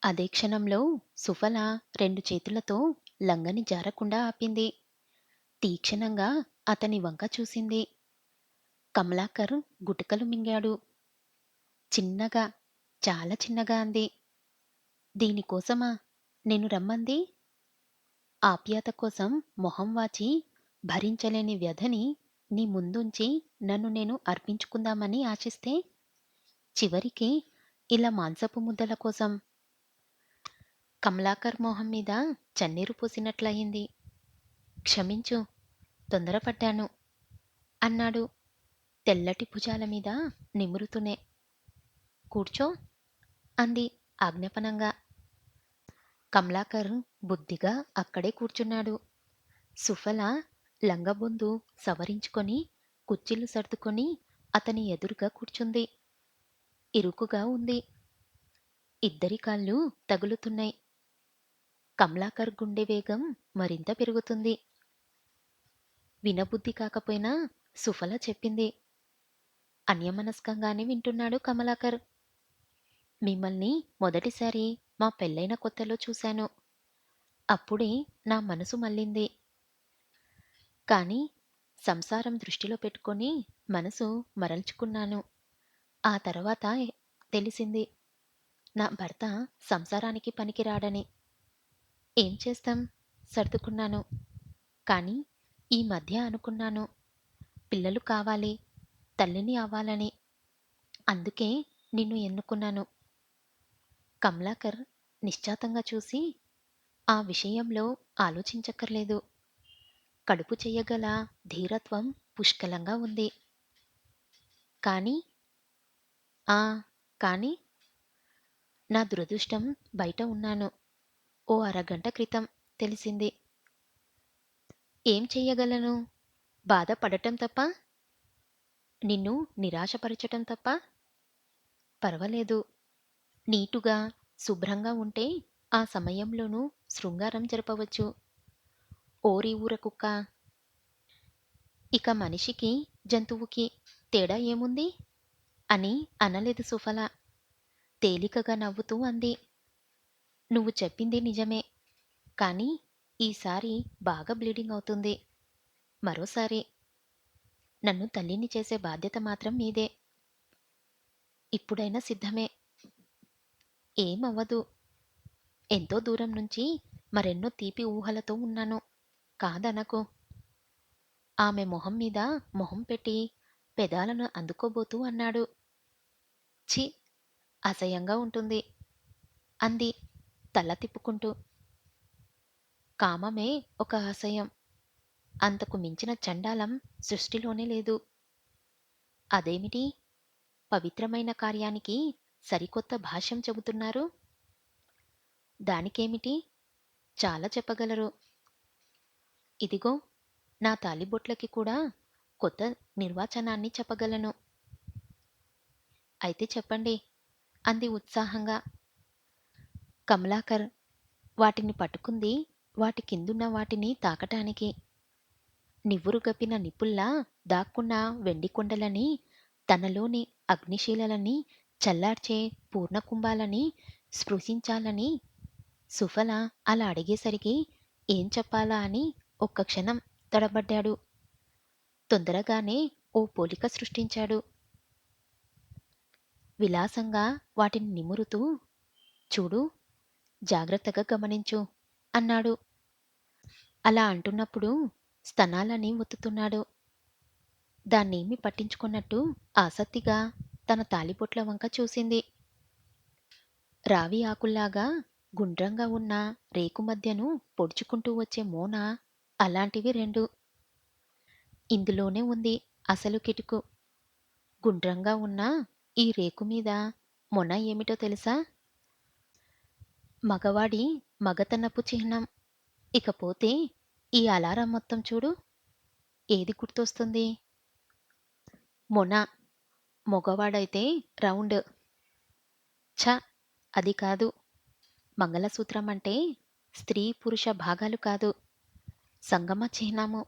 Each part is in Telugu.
అదే క్షణంలో సుఫల రెండు చేతులతో లంగని జారకుండా ఆపింది. తీక్షణంగా అతని వంక చూసింది. కమలాకర్ గుటకలు మింగాడు. చిన్నగా, చాలా చిన్నగా అంది. దీనికోసమా నేను రమ్మంది? ఆప్యాయత కోసం మొహం వాచి భరించలేని వ్యధని నీ ముందుంచి నన్ను నేను అర్పించుకుందామని ఆశిస్తే, చివరికి ఇలా మాంసపు ముద్దల కోసం. కమలాకర్ మొహం మీద చన్నీరు పూసినట్లయింది. క్షమించు, తొందరపడ్డాను అన్నాడు తెల్లటి భుజాల మీద నిమురుతూనే. కూర్చో అంది ఆజ్ఞాపనంగా. కమలాకర్ బుద్ధిగా అక్కడే కూర్చున్నాడు. సుఫల లంగబొందు సవరించుకొని కుర్చీలు సర్దుకొని అతని ఎదురుగా కూర్చుంది. ఇరుకుగా ఉంది. ఇద్దరి కాళ్ళు తగులుతున్నాయి. కమలాకర్ గుండె వేగం మరింత పెరుగుతుంది. వినబుద్ధి కాకపోయినా సుఫల చెప్పింది. అన్యమనస్కంగానే వింటున్నాడు కమలాకర్. మిమ్మల్ని మొదటిసారి మా పెళ్ళైన కొత్తలో చూశాను. అప్పుడే నా మనసు మళ్ళింది. కానీ సంసారం దృష్టిలో పెట్టుకొని మనసు మరల్చుకున్నాను. ఆ తర్వాత తెలిసింది నా భర్త సంసారానికి పనికిరాడని. ఏం చేస్తాం, సర్దుకున్నాను. కానీ ఈ మధ్య అనుకున్నాను, పిల్లలు కావాలి, తల్లిని అవ్వాలని. అందుకే నిన్ను ఎన్నుకున్నాను. కమలాకర్ నిశ్చాతంగా చూసి, ఆ విషయంలో ఆలోచించక్కర్లేదు. కడుపు చెయ్యగల ధీరత్వం పుష్కలంగా ఉంది. కానీ ఆ కానీ నా దురదృష్టం బయట ఉన్నాను. ఓ అరగంట క్రితం తెలిసింది. ఏం చెయ్యగలను? బాధపడటం తప్ప? నిన్ను నిరాశపరచటం తప్ప? పర్వాలేదు. నీటుగా, శుభ్రంగా ఉంటే ఆ సమయంలోనూ శృంగారం జరపవచ్చు. ఓరి ఊర కుక్క! ఇక మనిషికి, జంతువుకి తేడా ఏముంది? అని అనలేదు సుఫల. తేలికగా నవ్వుతూ అంది. నువ్వు చెప్పింది నిజమే. కానీ ఈసారి బాగా బ్లీడింగ్ అవుతుంది. మరోసారి నన్ను తల్లిని చేసే బాధ్యత మాత్రం మీదే. ఇప్పుడైనా సిద్ధమే. ఏమవ్వదు. ఎంతో దూరం నుంచి మరెన్నో తీపి ఊహలతో ఉన్నాను. కాదనకు. ఆమె మొహం మీద మొహం పెట్టి పెదాలను అందుకోబోతూ అన్నాడు. ఛీ, అసహ్యంగా ఉంటుంది అంది తల తిప్పుకుంటూ. కామమే ఒక అసహ్యం. అంతకు మించిన చండాలం సృష్టిలోనే లేదు. అదేమిటి? పవిత్రమైన కార్యానికి సరికొత్త భాష్యం చెబుతున్నారు. దానికేమిటి? చాలా చెప్పగలరు. ఇదిగో, నా తాళిబొట్లకి కూడా కొత్త నిర్వచనాన్ని చెప్పగలను. అయితే చెప్పండి అంది ఉత్సాహంగా. కమలాకర్ వాటిని పట్టుకుంది వాటి కిందున్న వాటిని తాకటానికి. నివ్వురుగప్పిన నిప్పుల్లా దాక్కున్న వెండి కొండలని, తనలోని అగ్నిశీలలని చల్లార్చే పూర్ణకుంభాలని స్పృశించాలని. సుఫల అలా అడిగేసరికి ఏం చెప్పాలా అని ఒక్క క్షణం తడబడ్డాడు. తొందరగానే ఓ పోలిక సృష్టించాడు. విలాసంగా వాటిని నిమురుతూ, చూడు, జాగ్రత్తగా గమనించు అన్నాడు. అలా అంటున్నప్పుడు స్తనాలని ఒత్తుతున్నాడు. దాన్నేమీ పట్టించుకొన్నట్టు ఆసక్తిగా తన తాళిబొట్ల వంక చూసింది. రావి ఆకుల్లాగా గుండ్రంగా ఉన్న రేకు మధ్యను పొడుచుకుంటూ వచ్చే మోన అలాంటివి రెండు. ఇందులోనే ఉంది అసలు కిటుకు. గుండ్రంగా ఉన్న ఈ రేకు మీద మొన ఏమిటో తెలుసా? మగవాడి మగతనపు చిహ్నం. ఇకపోతే ఈ అలారం మొత్తం చూడు. ఏది గుర్తొస్తుంది? మొన. మగవాడైతే రౌండ్. ఛ, అది కాదు. మంగళసూత్రం అంటే స్త్రీ పురుష భాగాలు కాదు, సంగమ చిహ్నము.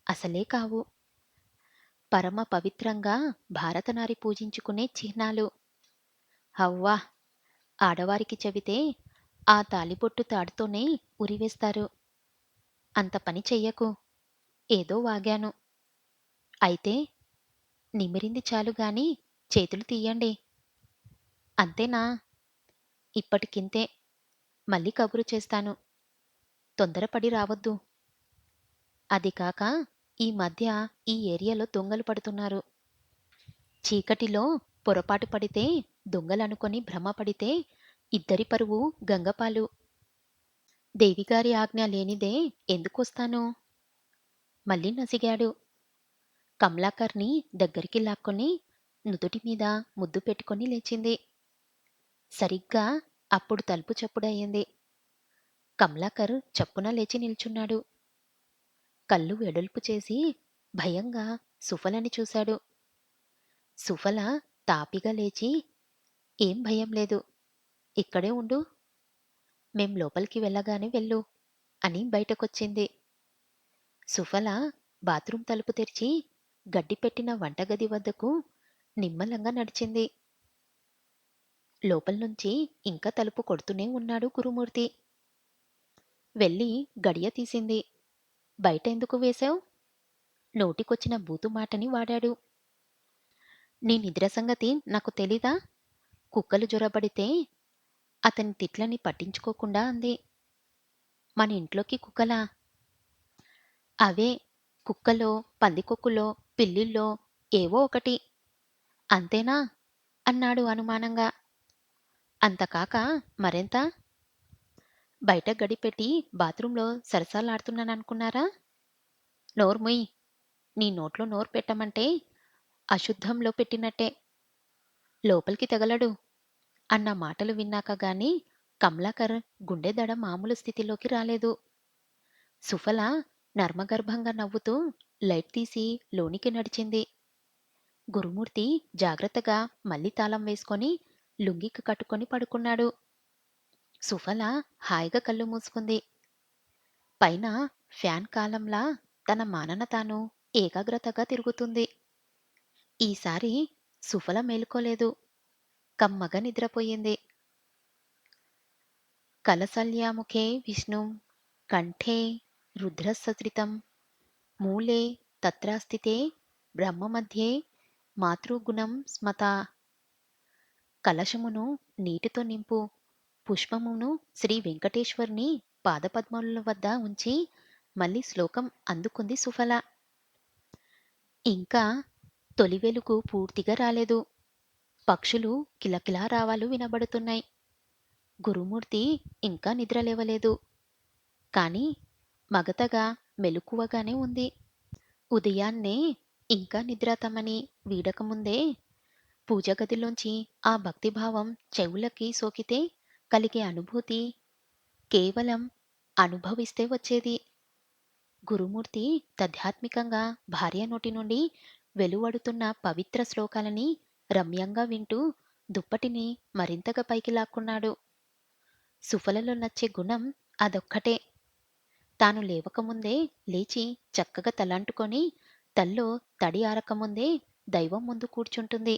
అసలే కావు. పరమ పవిత్రంగా భారతనారి పూజించుకునే చిహ్నాలు. హవ్వా! ఆడవారికి చెబితే ఆ తాళిబొట్టు తాడుతోనే ఉరివేస్తారు. అంత పని చెయ్యకు. ఏదో వాగాను. అయితే నిమిరింది చాలు గాని చేతులు తీయండి. అంతేనా? ఇప్పటికింతే. మళ్ళీ కబురు చేస్తాను. తొందరపడి రావద్దు. అది కాక ఈ మధ్య ఈ ఏరియాలో దొంగలు పడుతున్నారు. చీకటిలో పొరపాటు పడితే దొంగలనుకొని భ్రమపడితే ఇద్దరి పరువు గంగపాలు. దేవిగారి ఆజ్ఞ లేనిదే ఎందుకొస్తాను? మళ్ళీ నసిగాడు. కమలాకర్‌ని దగ్గరికి లాక్కొని నుదుటి మీద ముద్దు పెట్టుకొని లేచింది. సరిగ్గా అప్పుడు తలుపు చప్పుడయింది. కమలాకర్ చప్పున లేచి నిల్చున్నాడు. కళ్ళు వెడల్పు చేసి భయంగా సుఫలని చూశాడు. సుఫల తాపిగా లేచి, "ఏం భయం లేదు. ఇక్కడే ఉండు. మేం లోపలికి వెళ్ళగానే వెళ్ళు" అని బయటకొచ్చింది. సుఫల బాత్రూం తలుపు తెరిచి గడ్డిపెట్టిన వంటగది వద్దకు నిమ్మలంగా నడిచింది. లోపల్నుంచి ఇంకా తలుపు కొడుతూనే ఉన్నాడు గురుమూర్తి. వెళ్ళి గడియ తీసింది. "బయటెందుకు వేశావ్?" నోటికొచ్చిన బూతు మాటని వాడాడు. "నీ నిద్ర సంగతి నాకు తెలీదా? కుక్కలు జొరబడితే అతని తిట్లని పట్టించుకోకుండా అంది. మన ఇంట్లోకి కుక్కలా? అవే కుక్కలో, పందికొక్కులో, పిల్లిల్లో ఏవో ఒకటి. అంతేనా?" అన్నాడు అనుమానంగా. "అంతకాక మరెంత? బయట గడిపెట్టి బాత్రూంలో సరసాలాడుతున్నాననుకున్నారా? నోర్ముయ్. నీ నోట్లో నోరు పెట్టమంటే అశుద్ధంలో పెట్టినట్టే. లోపలికి తగలడు" అన్న మాటలు విన్నాక గాని కమలాకర్ గుండె దడ మామూలు స్థితిలోకి రాలేదు. సుఫల నర్మగర్భంగా నవ్వుతూ లైట్ తీసి లోనికి నడిచింది. గురుమూర్తి జాగ్రత్తగా మళ్ళీ తాళం వేసుకొని లుంగీకి కట్టుకొని పడుకున్నాడు. సుఫల హాయిగా కళ్ళు మూసుకుంది. పైన ఫ్యాన్ కాలంలా తన మానన తాను ఏకాగ్రతగా తిరుగుతుంది. ఈసారి సుఫల మేలుకోలేదు. కమ్మగా నిద్రపోయింది. కలసల్యాముఖే విష్ణుం కంఠే రుద్రస్సత్రితం మూలే తత్రాస్థితే బ్రహ్మమధ్యే మాతృగుణం స్మతా. కలశమును నీటితో నింపు. పుష్పమును శ్రీ వెంకటేశ్వరుని పాదపద్మముల వద్ద ఉంచి మళ్ళీ శ్లోకం అందుకుంది సుఫల. ఇంకా తొలి వెలుగు పూర్తిగా రాలేదు. పక్షులు కిలకిలా రావాలు వినబడుతున్నాయి. గురుమూర్తి ఇంకా నిద్రలేవలేదు. కాని మగతగా మెలకువగానే ఉంది. ఉదయాన్నే ఇంకా నిద్ర తమని వీడకముందే పూజగదిలోంచి ఆ భక్తిభావం చెవులకి సోకితే కలిగే అనుభూతి కేవలం అనుభవిస్తే వచ్చేది. గురుమూర్తి తధ్యాత్మికంగా భార్య నోటి నుండి వెలువడుతున్న పవిత్ర శ్లోకాలని రమ్యంగా వింటూ దుప్పటిని మరింతగా పైకి లాక్కున్నాడు. సుఫలలో నచ్చే గుణం అదొక్కటే. తాను లేవకముందే లేచి చక్కగా తలంటుకొని తల్లో తడి ఆరకముందే దైవం ముందు కూర్చుంటుంది.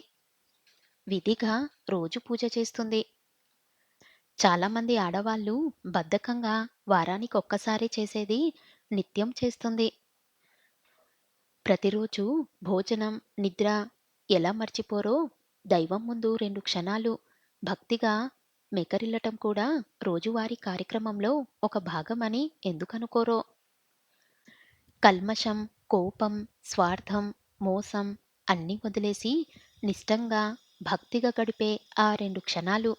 విధిగా రోజు పూజ చేస్తుంది. చాలామంది ఆడవాళ్ళు బద్ధకంగా వారానికొక్కసారే చేసేది నిత్యం చేస్తుంది. ప్రతిరోజు భోజనం, నిద్ర ఎలా మర్చిపోరో దైవం ముందు 2 క్షణాలు భక్తిగా మెకరిల్లటం కూడా రోజువారీ కార్యక్రమంలో ఒక భాగమని ఎందుకనుకోరో. కల్మషం, కోపం, స్వార్థం, మోసం అన్నీ వదిలేసి నిష్టంగా, భక్తిగా గడిపే ఆ 2 క్షణాలు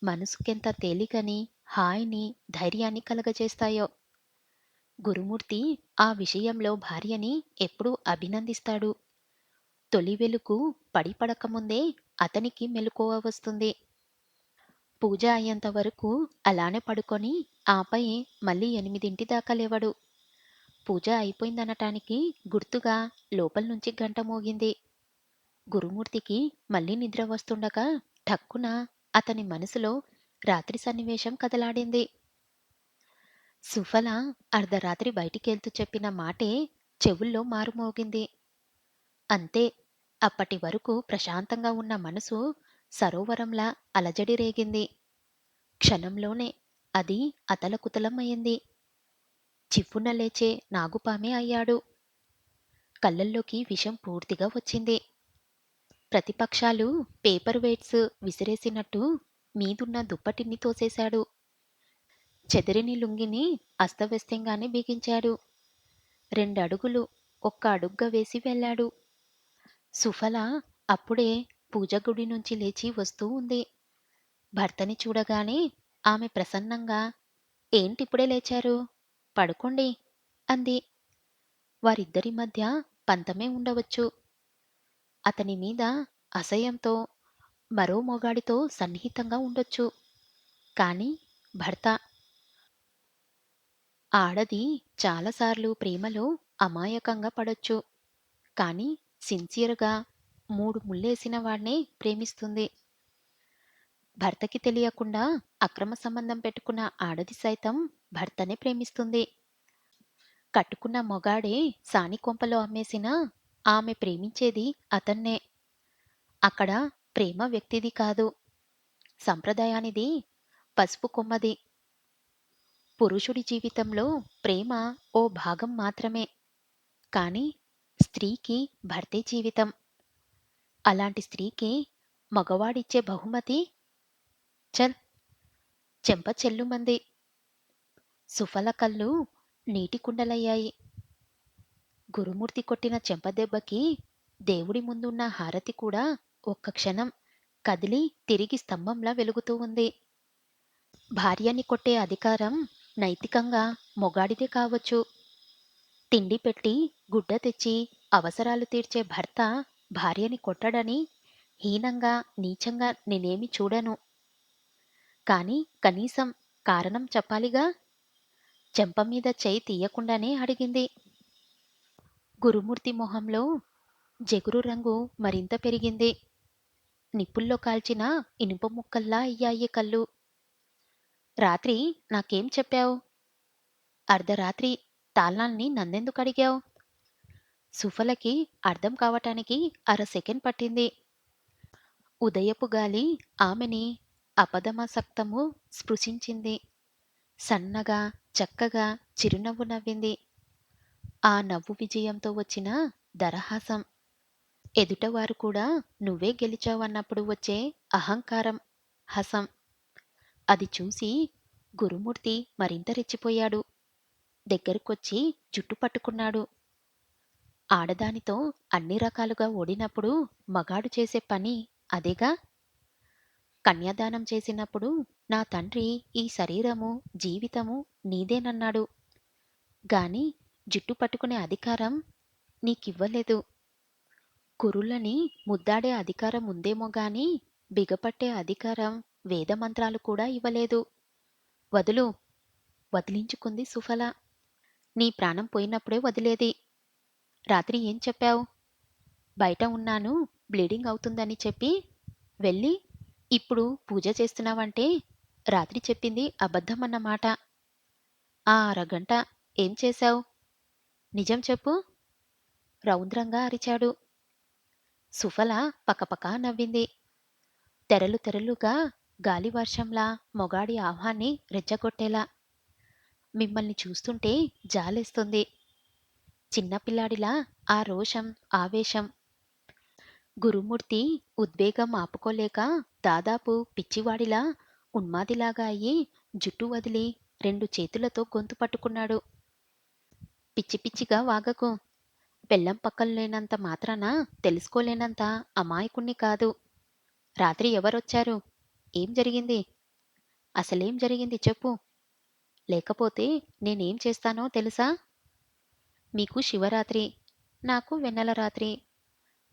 మనసుకెంత తేలికని, హాయిని, ధైర్యాన్ని కలగజేస్తాయో. గురుమూర్తి ఆ విషయంలో భార్యని ఎప్పుడూ అభినందిస్తాడు. తొలి వెలుగు పడకముందే అతనికి మెలకువ వస్తుంది. పూజ అయ్యేంత వరకు అలానే పడుకొని ఆపై మళ్ళీ 8 దాకా లేవడు. పూజ అయిపోయిందనటానికి గుర్తుగా లోపల్నుంచి గంట మోగింది. గురుమూర్తికి మళ్ళీ నిద్ర వస్తుండగా ఠక్కున అతని మనసులో రాత్రి సన్నివేశం కదలాడింది. సుఫల అర్ధరాత్రి బయటికెళ్తూ చెప్పిన మాటే చెవుల్లో మారుమోగింది. అంతే. అప్పటి వరకు ప్రశాంతంగా ఉన్న మనసు సరోవరంలా అలజడి రేగింది. క్షణంలోనే అది అతలకుతలమయింది. చివ్వున లేచే నాగుపామే అయ్యాడు. కళ్ళల్లోకి విషం పూర్తిగా వచ్చింది. ప్రతిపక్షాలు పేపర్ వెయిట్స్ విసిరేసినట్టు మీదున్న దుప్పటిని తోసేశాడు. చెదిరిని లుంగిని అస్తవ్యస్తంగానే బిగించాడు. రెండడుగులు ఒక్క అడుగ్గా వేసి వెళ్ళాడు. సుఫల అప్పుడే పూజగుడి నుంచి లేచి వస్తూ ఉంది. భర్తని చూడగానే ఆమె ప్రసన్నంగా, ఏంటిప్పుడే లేచారు? పడుకోండి అంది. వారిద్దరి మధ్య పంతమే ఉండవచ్చు. అతని మీద అసహ్యంతో మరో మొగాడితో సన్నిహితంగా ఉండొచ్చు. కాని భర్త. ఆడది చాలాసార్లు ప్రేమలో అమాయకంగా పడొచ్చు. కాని సిన్సియర్‌గా 3 ముళ్ళేసిన వాడ్నే ప్రేమిస్తుంది. భర్తకి తెలియకుండా అక్రమ సంబంధం పెట్టుకున్న ఆడది సైతం భర్తనే ప్రేమిస్తుంది. కట్టుకున్న మొగాడే సానికొంపలో అమ్మేసినా ఆమె ప్రేమించేది అతన్నే. అక్కడ ప్రేమ వ్యక్తిది కాదు, సంప్రదాయానిది, పసుపు కొమ్మది. పురుషుడి జీవితంలో ప్రేమ ఓ భాగం మాత్రమే. కాని స్త్రీకి భర్తే జీవితం. అలాంటి స్త్రీకి మగవాడిచ్చే బహుమతి చల్. చెంప చెల్లుమంది. సుఫల కళ్ళు నీటి కుండలయ్యాయి. గురుమూర్తి కొట్టిన చెంపదెబ్బకి దేవుడి ముందున్న హారతి కూడా ఒక్క క్షణం కదిలి తిరిగి స్తంభంలా వెలుగుతూ ఉంది. భార్యని కొట్టే అధికారం నైతికంగా మొగాడిదే కావచ్చు. తిండి పెట్టి గుడ్డ తెచ్చి అవసరాలు తీర్చే భర్త భార్యని కొట్టడని హీనంగా నీచంగా నేనేమి చూడను. కాని కనీసం కారణం చెప్పాలిగా. చెంపమీద చెయ్యి తీయకుండానే అడిగింది. గురుమూర్తి మొహంలో జెగురు రంగు మరింత పెరిగింది. నిప్పుల్లో కాల్చిన ఇనుప ముక్కల్లా అయ్యాయి కళ్ళు. రాత్రి నాకేం చెప్పావు? అర్ధరాత్రి తాళాల్ని నన్నెందుకడిగావు? సుఫలకి అర్థం కావటానికి అర సెకండ్ పట్టింది. ఉదయపు గాలి ఆమెని అపదమసక్తము స్పృశించింది. సన్నగా చక్కగా చిరునవ్వు నవ్వింది. ఆ నవ్వు విజయంతో వచ్చిన దరహాసం. ఎదుటవారు కూడా నువ్వే గెలిచావన్నప్పుడు వచ్చే అహంకారం, హసం. అది చూసి గురుమూర్తి మరింత రెచ్చిపోయాడు. దగ్గరకొచ్చి జుట్టు పట్టుకున్నాడు. ఆడదానితో అన్ని రకాలుగా ఓడినప్పుడు మగాడు చేసే పని అదేగా. కన్యాదానం చేసినప్పుడు నా తండ్రి ఈ శరీరము, జీవితము నీదేనన్నాడు. గాని జుట్టు పట్టుకునే అధికారం నీకివ్వలేదు. కురులని ముద్దాడే అధికారం ఉందేమో గాని బిగపట్టే అధికారం వేదమంత్రాలు కూడా ఇవ్వలేదు. వదులు. వదిలించుకుంది సుఫల. నీ ప్రాణం పోయినప్పుడే వదిలేది. రాత్రి ఏం చెప్పావు? బయట ఉన్నాను, బ్లీడింగ్ అవుతుందని చెప్పి వెళ్ళి ఇప్పుడు పూజ చేస్తున్నావంటే రాత్రి చెప్పింది అబద్ధమన్నమాట. ఆ అరగంట ఏం చేశావు? నిజం చెప్పు. రౌద్రంగా అరిచాడు. సుఫల పకపకా నవ్వింది. తెరలు తెరలుగా గాలివర్షంలా మొగాడి ఆహ్వాన్ని రెచ్చగొట్టేలా. మిమ్మల్ని చూస్తుంటే జాలేస్తుంది. చిన్నపిల్లాడిలా ఆ రోషం, ఆవేశం. గురుమూర్తి ఉద్వేగం ఆపుకోలేక దాదాపు పిచ్చివాడిలా ఉన్మాదిలాగా అయ్యి జుట్టు వదిలి 2 చేతులతో గొంతు పట్టుకున్నాడు. పిచ్చి పిచ్చిగా వాగకు. పెళ్ళాం పక్కన లేనంత మాత్రాన తెలుసుకోలేనంత అమాయకుణ్ణి కాదు. రాత్రి ఎవరొచ్చారు? ఏం జరిగింది? అసలేం జరిగింది చెప్పు. లేకపోతే నేనేం చేస్తానో తెలుసా? మీకు శివరాత్రి, నాకు వెన్నెల రాత్రి.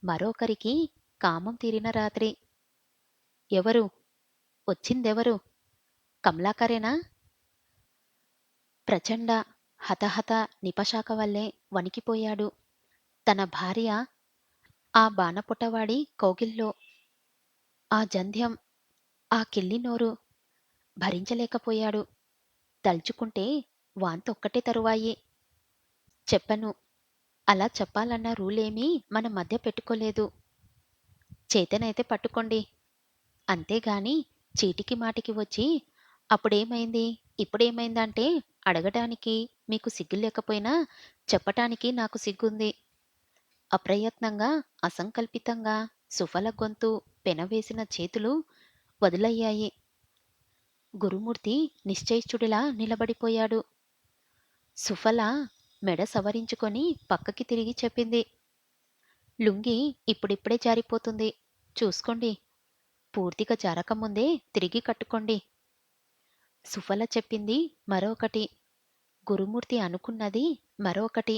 మరొకరికి కామం తీరిన రాత్రి. ఎవరు? వచ్చిందెవరు? కమలాకరేనా? ప్రచండ హతహత నిపశాఖ వల్లే వణికిపోయాడు. తన భార్య ఆ బాణపుటవాడి కౌగిల్లో. ఆ జంధ్యం, ఆ కిల్లి నోరు భరించలేకపోయాడు. తలుచుకుంటే వాంతొక్కటే తరువాయి. చెప్పను. అలా చెప్పాలన్న రూలేమీ మన మధ్య పెట్టుకోలేదు. చేతనైతే పట్టుకోండి. అంతేగాని చీటికి మాటికి వచ్చి అప్పుడేమైంది? ఇప్పుడేమైందంటే అడగటానికి మీకు సిగ్గు లేకపోయినా చెప్పటానికి నాకు సిగ్గుంది. అప్రయత్నంగా, అసంకల్పితంగా సుఫల గొంతు పెనవేసిన చేతులు వదులయ్యాయి. గురుమూర్తి నిశ్చేష్టుడిలా నిలబడిపోయాడు. సుఫల మెడ సవరించుకొని పక్కకి తిరిగి చెప్పింది. లుంగీ ఇప్పుడిప్పుడే జారిపోతుంది. చూసుకోండి. పూర్తిగా జారకముందే తిరిగి కట్టుకోండి. సుఫల చెప్పింది మరొకటి. గురుమూర్తి అనుకున్నది మరొకటి.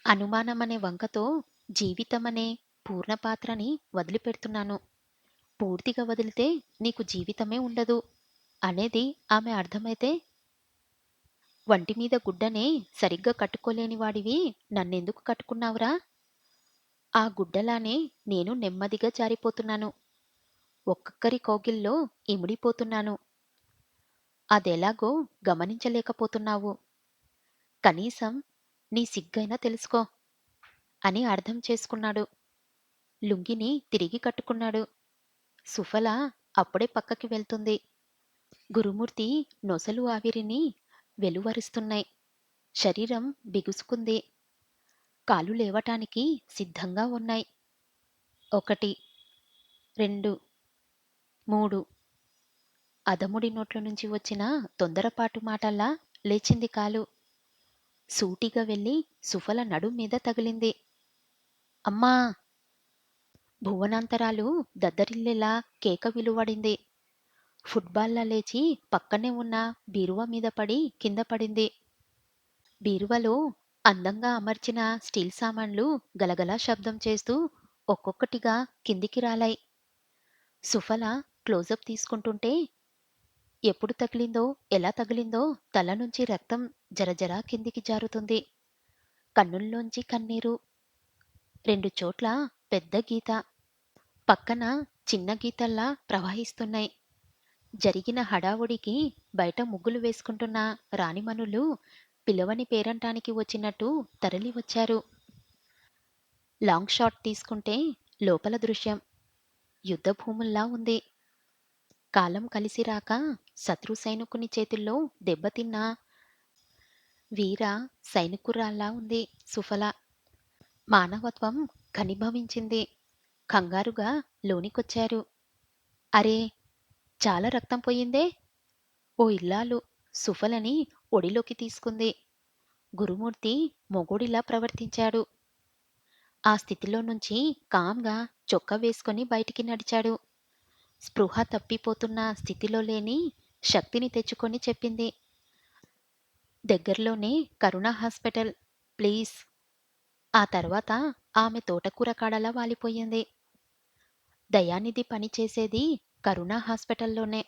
అనుమానమనే వంకతో జీవితమనే పూర్ణపాత్రని వదిలిపెడుతున్నాను. పూర్తిగా వదిలితే నీకు జీవితమే ఉండదు అనేది ఆమె అర్థమైతే, వంటి మీద గుడ్డనే సరిగ్గా కట్టుకోలేని వాడివి నన్నెందుకు కట్టుకున్నావురా? ఆ గుడ్డలానే నేను నెమ్మదిగా జారిపోతున్నాను. ఒక్కొక్కరి కౌగిల్లో ఇమిడిపోతున్నాను. అదెలాగో గమనించలేకపోతున్నావు. కనీసం నీ సిగ్గైనా తెలుసుకో అని అర్థం చేసుకున్నాడు. లుంగిని తిరిగి కట్టుకున్నాడు. సుఫల అప్పుడే పక్కకి వెళ్తుంది. గురుమూర్తి నొసలు ఆవిరిని వెలువరుస్తున్నాయి. శరీరం బిగుసుకుంది. కాళ్ళు లేవటానికి సిద్ధంగా ఉన్నాయి. 1, 2, 3 అధముడి నోట్ల నుంచి వచ్చిన తొందరపాటు మాటల్లా లేచింది కాలు. సూటిగా వెళ్ళి సుఫల నడుం మీద తగిలింది. అమ్మా! భువనాంతరాలు దద్దరిల్లేలా కేక విలువడింది. ఫుట్బాల్లా లేచి పక్కనే ఉన్న బీరువా మీద పడి కింద పడింది. బీరువాలో అందంగా అమర్చిన స్టీల్ సామాన్లు గలగలా శబ్దం చేస్తూ ఒక్కొక్కటిగా కిందికి రాలాయి. సుఫల క్లోజప్ తీసుకుంటుంటే ఎప్పుడు తగిలిందో, ఎలా తగిలిందో తల నుంచి రక్తం జరజర కిందికి జారుతుంది. కన్నుల్లోంచి కన్నీరు. 2 చోట్ల పెద్ద గీత. పక్కన చిన్న గీతల్లా ప్రవహిస్తున్నాయి. జరిగిన హడావుడికి బయట ముగ్గులు వేసుకుంటున్న రాణిమణులు పిలవని పేరంటానికి వచ్చినట్టు తరలి వచ్చారు. లాంగ్ షాట్ తీసుకుంటే లోపల దృశ్యం యుద్ధభూముల్లా ఉంది. కాలం కలిసి రాక శత్రు సైనికుని చేతుల్లో దెబ్బతిన్న వీర సైనికురాల్లా ఉంది సుఫల. మానవత్వం ఘనీభవించింది. కంగారుగా లోనికొచ్చారు. అరే! చాలా రక్తం పోయిందే! ఓ ఇల్లాలు సుఫలని ఒడిలోకి తీసుకుంది. గురుమూర్తి మొగుడిలా ప్రవర్తించాడు. ఆ స్థితిలో నుంచి కామ్‌గా చొక్కా వేసుకొని బయటికి నడిచాడు. స్పృహ తప్పిపోతున్న స్థితిలో లేని శక్తిని తెచ్చుకొని చెప్పింది. దగ్గరలోనే కరుణ హాస్పిటల్ ప్లీజ్. ఆ తర్వాత ఆమె తోటకూర కాడలా వాలిపోయింది. దయానిధి పనిచేసేది కరుణ హాస్పిటల్లోనే.